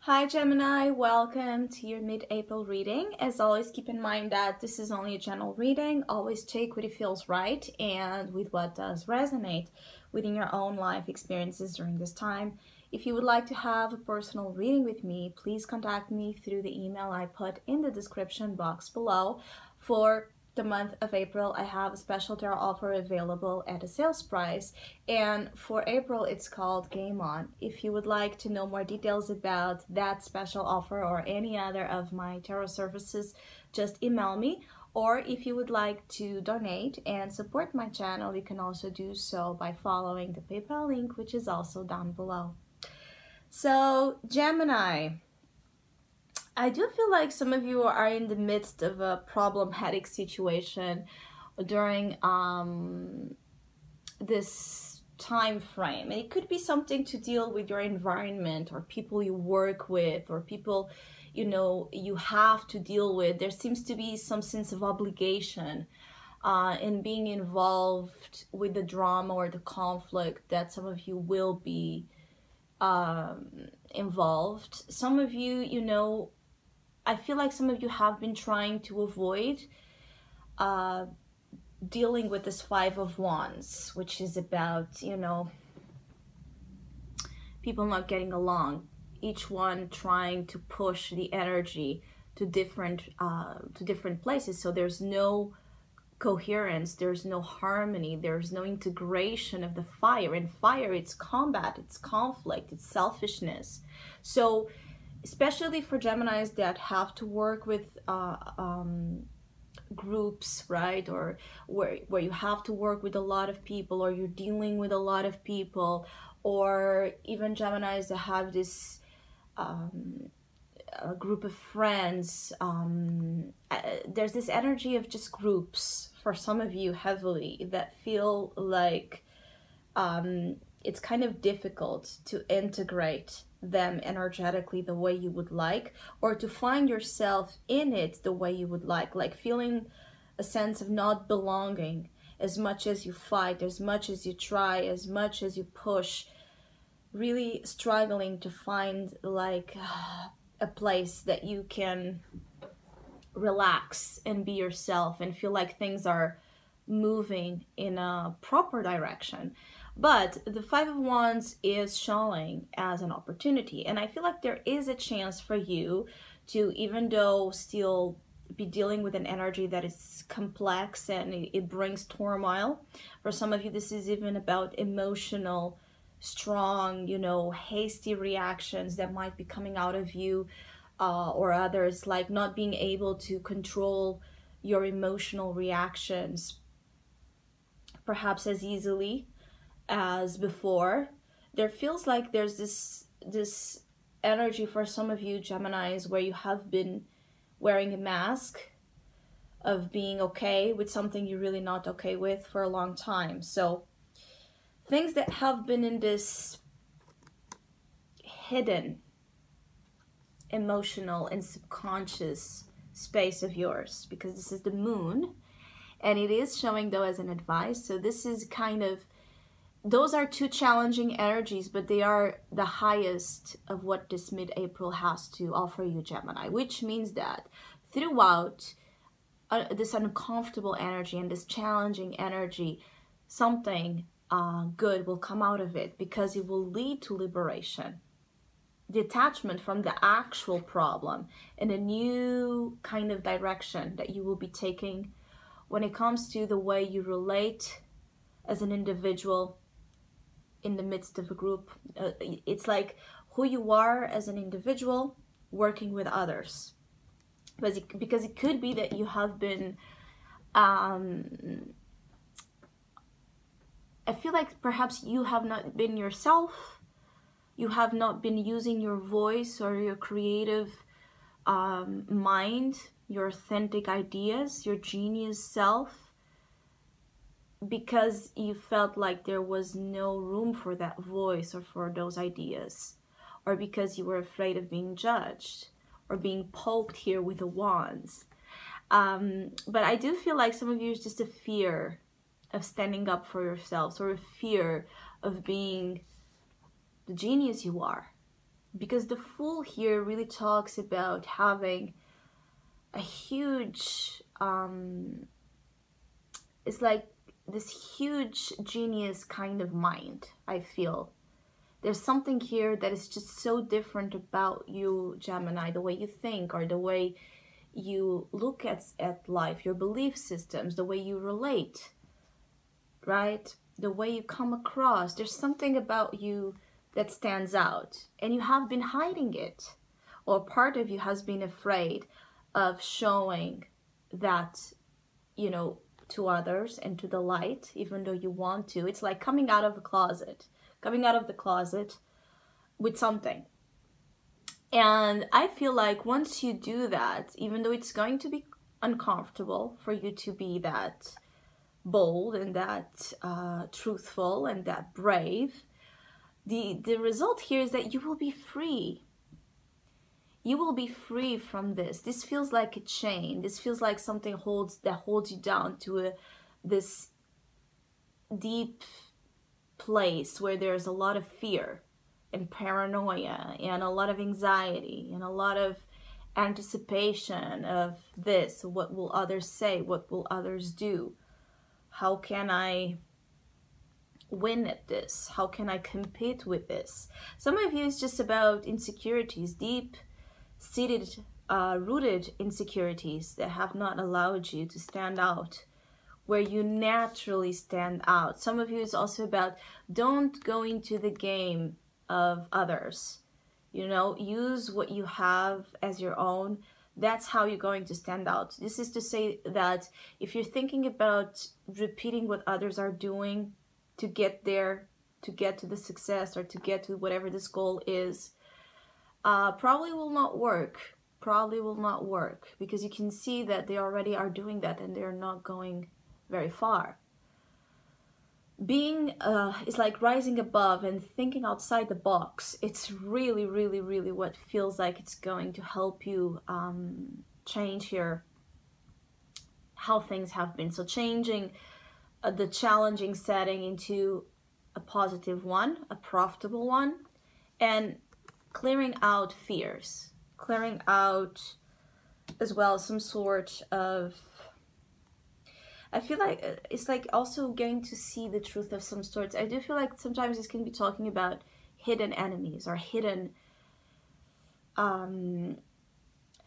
Hi Gemini, welcome to your mid-April reading. As always, keep in mind that this is only a general reading. Always take what it feels right and with what does resonate within your own life experiences during this time. If you would like to have a personal reading with me, please contact me through the email I put in the description box below. For the month of April, I have a special tarot offer available at a sales price, and for April it's called Game On. If you would like to know more details about that special offer or any other of my tarot services, just email me. Or if you would like to donate and support my channel, you can also do so by following the PayPal link, which is also down below. So Gemini, I do feel like some of you are in the midst of a problematic situation during this time frame. And it could be something to deal with your environment or people you work with or people you have to deal with. There seems to be some sense of obligation in being involved with the drama or the conflict that some of you will be involved. Some of you, I feel like some of you have been trying to avoid dealing with this Five of Wands, which is about, people not getting along, each one trying to push the energy to different places. So there's no coherence, there's no harmony, there's no integration of the fire. And fire, it's combat, it's conflict, it's selfishness. So especially for Geminis that have to work with groups, right, or where you have to work with a lot of people, or you're dealing with a lot of people, or even Geminis that have this a group of friends. There's this energy of just groups for some of you heavily that feel like it's kind of difficult to integrate them energetically the way you would like, or to find yourself in it the way you would like feeling a sense of not belonging. As much as you fight, as much as you try, as much as you push, really struggling to find like a place that you can relax and be yourself and feel like things are moving in a proper direction. But the Five of Wands is showing as an opportunity, and I feel like there is a chance for you to, even though still be dealing with an energy that is complex and it brings turmoil. For some of you, this is even about emotional, strong, hasty reactions that might be coming out of you, or others, like not being able to control your emotional reactions perhaps as easily as before. There feels like there's this energy for some of you Geminis where you have been wearing a mask of being okay with something you're really not okay with for a long time. So things that have been in this hidden emotional and subconscious space of yours, because this is the moon and it is showing though as an advice. So this is kind of, those are two challenging energies, but they are the highest of what this mid-April has to offer you, Gemini, which means that throughout this uncomfortable energy and this challenging energy, something good will come out of it, because it will lead to liberation, detachment from the actual problem, and a new kind of direction that you will be taking when it comes to the way you relate as an individual in the midst of a group. It's like who you are as an individual working with others, because it could be that you have been I feel like perhaps you have not been yourself, you have not been using your voice or your creative mind, your authentic ideas, your genius self, because you felt like there was no room for that voice or for those ideas, or because you were afraid of being judged or being poked here with the wands. But I do feel like some of you is just a fear of standing up for yourselves, or a fear of being the genius you are. because the Fool here really talks about having a huge, it's like this huge genius kind of mind, I feel. There's something here that is just so different about you, Gemini, the way you think or the way you look at life, your belief systems, the way you relate, right? The way you come across. There's something about you that stands out, and you have been hiding it, or part of you has been afraid of showing that, you know, to others and to the light, even though you want to. It's like coming out of the closet, with something. And I feel like once you do that, even though it's going to be uncomfortable for you to be that bold and that truthful and that brave, the result here is that you will be free. You will be free from this. This feels like a chain. This feels like something that holds you down to this deep place where there's a lot of fear and paranoia and a lot of anxiety and a lot of anticipation of this. What will others say? What will others do? How can I win at this? How can I compete with this? Some of you is just about insecurities, deep seated, rooted insecurities that have not allowed you to stand out where you naturally stand out. Some of you is also about don't go into the game of others. You know, use what you have as your own. That's how you're going to stand out. This is to say that if you're thinking about repeating what others are doing to get there, to get to the success or to get to whatever this goal is, probably will not work. Probably will not work, because you can see that they already are doing that and they're not going very far. Being is like rising above and thinking outside the box. It's really, really, really what feels like it's going to help you change here how things have been. So changing the challenging setting into a positive one, a profitable one, and clearing out fears, clearing out as well some sort of, I feel like it's like also getting to see the truth of some sorts. I do feel like sometimes this can be talking about hidden enemies or hidden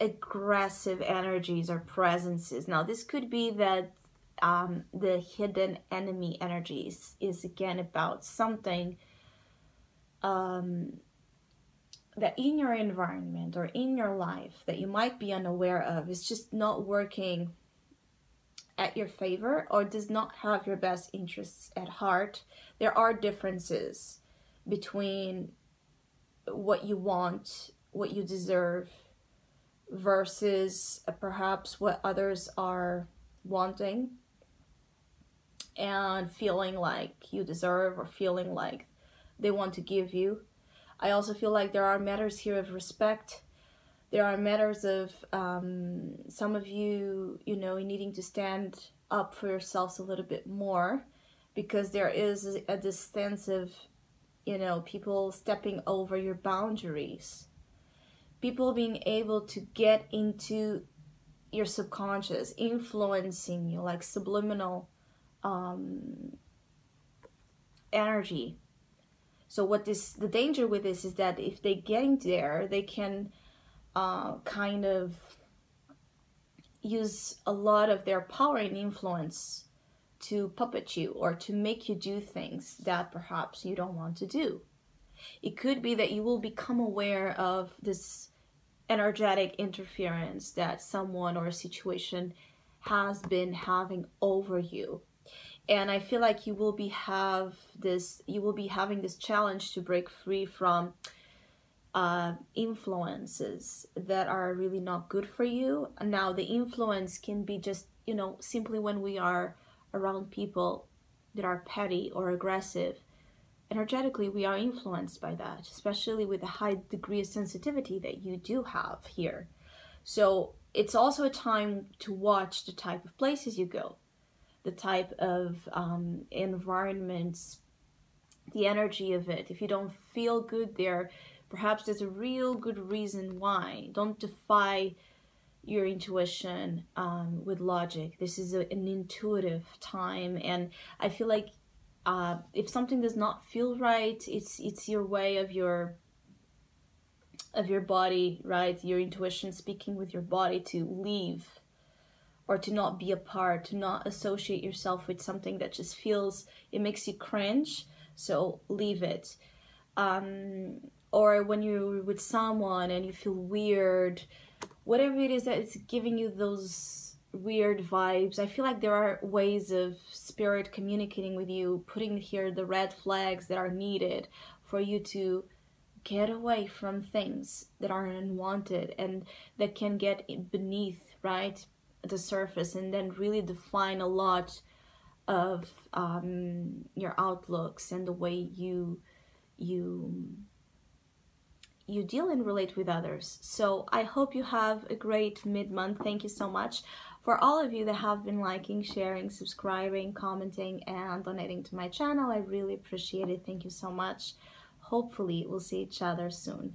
aggressive energies or presences. Now this could be that the hidden enemy energies is again about something that in your environment or in your life that you might be unaware of is just not working at your favor or does not have your best interests at heart. There are differences between what you want, what you deserve, versus perhaps what others are wanting and feeling like you deserve or feeling like they want to give you. I also feel like there are matters here of respect. There are matters of some of you, you know, needing to stand up for yourselves a little bit more, because there is this sense of, you know, people stepping over your boundaries. People being able to get into your subconscious, influencing you, like subliminal energy. So the danger with this is that if they get in there, they can kind of use a lot of their power and influence to puppet you or to make you do things that perhaps you don't want to do. It could be that you will become aware of this energetic interference that someone or a situation has been having over you. And I feel like you will be having this challenge to break free from influences that are really not good for you. Now, the influence can be just, you know, simply when we are around people that are petty or aggressive. Energetically, we are influenced by that, especially with the high degree of sensitivity that you do have here. So it's also a time to watch the type of places you go, the type of environments, the energy of it. If you don't feel good there, Perhaps there's a real good reason why. Don't defy your intuition with logic. This is an intuitive time, and I feel like if something does not feel right, it's your way of your body, right? Your intuition speaking with your body to leave, or to not be a part, to not associate yourself with something that just feels, it makes you cringe. So leave it. Or when you're with someone and you feel weird, whatever it is that is giving you those weird vibes, I feel like there are ways of spirit communicating with you, putting here the red flags that are needed for you to get away from things that are unwanted and that can get beneath, right, the surface, and then really define a lot of your outlooks and the way you deal and relate with others. So I hope you have a great mid-month. Thank you so much for all of you that have been liking, sharing, subscribing, commenting, and donating to my channel. I really appreciate it. Thank you so much. Hopefully we'll see each other soon.